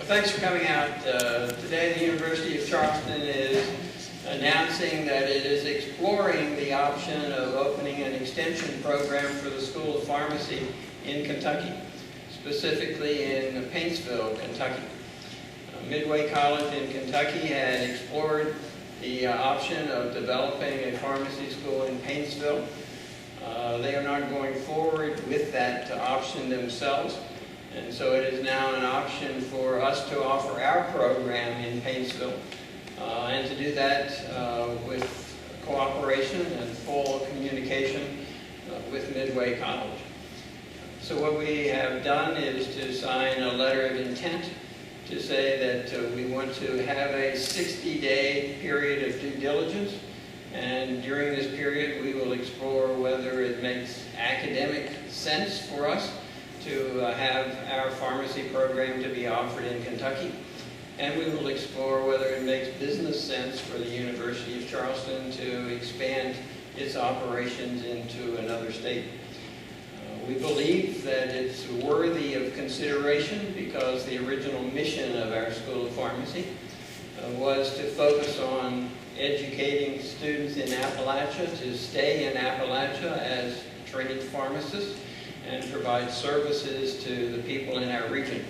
Thanks for coming out. Today the University of Charleston is announcing that it is exploring the option of opening an extension program for the School of Pharmacy in Kentucky, specifically in Paintsville, Kentucky. Midway College in Kentucky had explored the option of developing a pharmacy school in Paintsville. They are not going forward with that option themselves, and so it is now an option for us to offer our program in Paintsville, and to do that with cooperation and full communication with Midway College. So what we have done is to sign a letter of intent to say that we want to have a 60-day period of due diligence, and during this period we will explore whether it makes academic sense for us to have our pharmacy program to be offered in Kentucky, and we will explore whether it makes business sense for the University of Charleston to expand its operations into another state. We believe that it's worthy of consideration because the original mission of our School of Pharmacy was to focus on educating students in Appalachia to stay in Appalachia as trained pharmacists and provide services to the people in our region.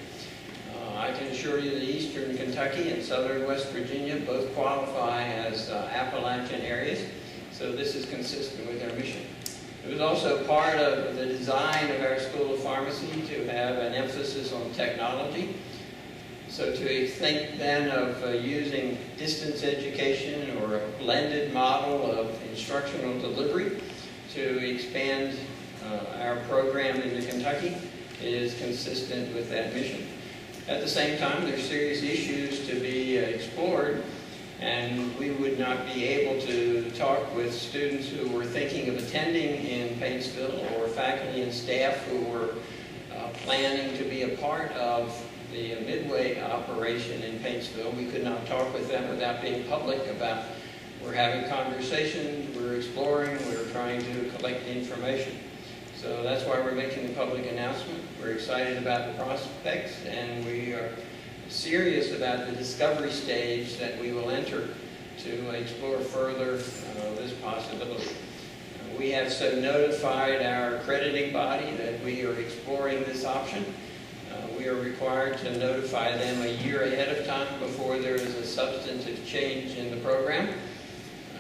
I can assure you that Eastern Kentucky and Southern West Virginia both qualify as Appalachian areas, so this is consistent with our mission. It was also part of the design of our School of Pharmacy to have an emphasis on technology. So to think then of using distance education or a blended model of instructional delivery to expand our program into Kentucky is consistent with that mission. At the same time, there's serious issues to be explored, and we would not be able to talk with students who were thinking of attending in Paintsville or faculty and staff who were planning to be a part of the Midway operation in Paintsville. We could not talk with them without being public about we're having conversations, we're exploring, we're trying to collect information. So that's why we're making the public announcement. We're excited about the prospects, and we are serious about the discovery stage that we will enter to explore further this possibility. We have so notified our accrediting body that we are exploring this option. We are required to notify them a year ahead of time before there is a substantive change in the program.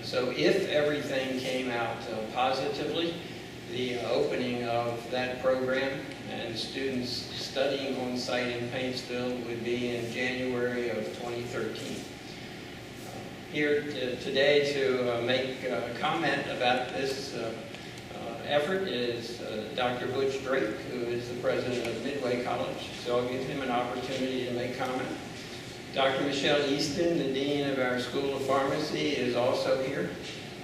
So if everything came out positively, the opening of that program and students studying on site in Paintsville would be in January of 2013. Here today to make a comment about this effort is Dr. Butch Drake, who is the president of Midway College, so I'll give him an opportunity to make comment. Dr. Michelle Easton, the dean of our School of Pharmacy, is also here.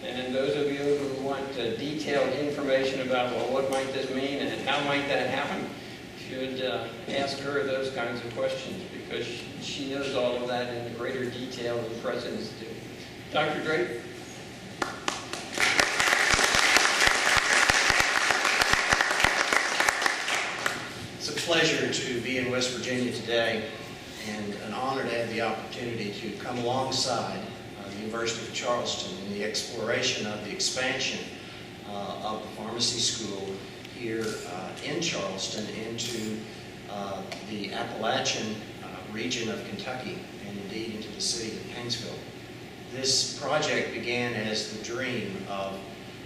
And those of you who want detailed information about, well, what might this mean and how might that happen, should ask her those kinds of questions, because she knows all of that in greater detail than the presidents do. Dr. Drake? It's a pleasure to be in West Virginia today, and an honor to have the opportunity to come alongside the University of Charleston in the exploration of the expansion of the pharmacy school here in Charleston into the Appalachian region of Kentucky, and indeed into the city of Paintsville. This project began as the dream of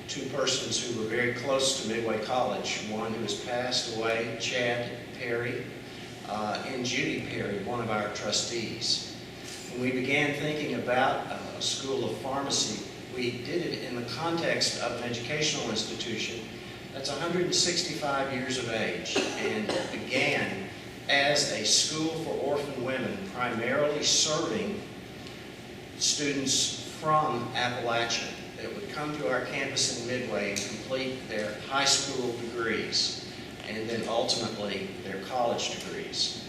two persons who were very close to Midway College, one who has passed away, Chad Perry, and Judy Perry, one of our trustees. When we began thinking about a school of pharmacy, we did it in the context of an educational institution that's 165 years of age, and it began as a school for orphan women, primarily serving students from Appalachia that would come to our campus in Midway and complete their high school degrees and then ultimately their college degrees.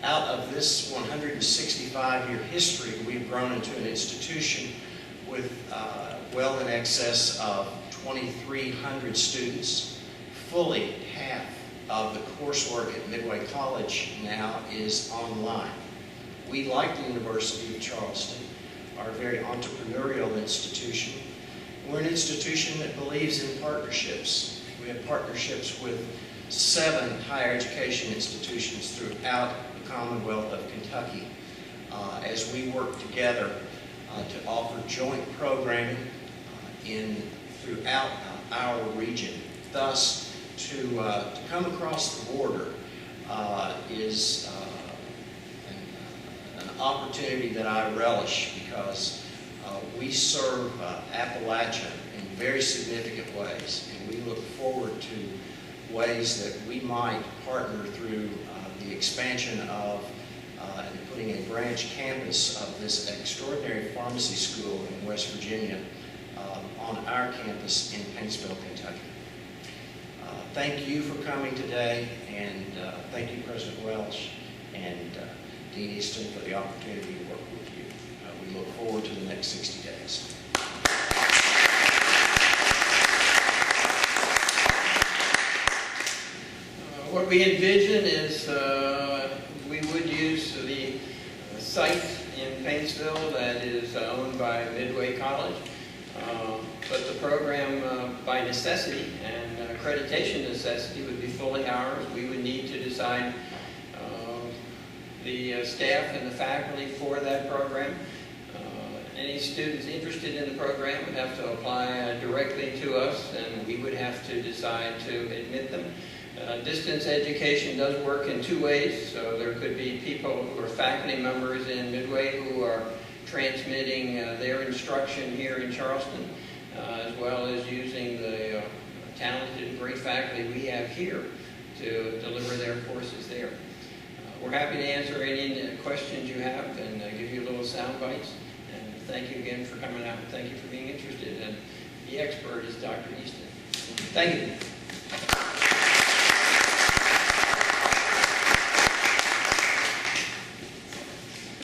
Out of this 165-year history, we've grown into an institution with well in excess of 2,300 students. Fully half of the coursework at Midway College now is online. We, like the University of Charleston, are a very entrepreneurial institution. We're an institution that believes in partnerships. We have partnerships with 7 higher education institutions throughout the Commonwealth of Kentucky as we work together to offer joint programming throughout our region. Thus, to come across the border is an opportunity that I relish, because we serve Appalachia in very significant ways, and we look forward to ways that we might partner through the expansion of and putting a branch campus of this extraordinary pharmacy school in West Virginia on our campus in Paintsville, Kentucky. Thank you for coming today, and thank you, President Welch and Dean Easton, for the opportunity to work with you. We look forward to the next 60 days. What we envision is we would use the site in Paintsville that is owned by Midway College, but the program by necessity and accreditation necessity would be fully ours. We would need to decide the staff and the faculty for that program. Any students interested in the program would have to apply directly to us, and we would have to decide to admit them. Distance education does work in 2 ways, so there could be people who are faculty members in Midway who are transmitting their instruction here in Charleston, as well as using the talented and great faculty we have here to deliver their courses there. We're happy to answer any questions you have and give you little sound bites. And thank you again for coming out, and thank you for being interested. And the expert is Dr. Easton. Thank you.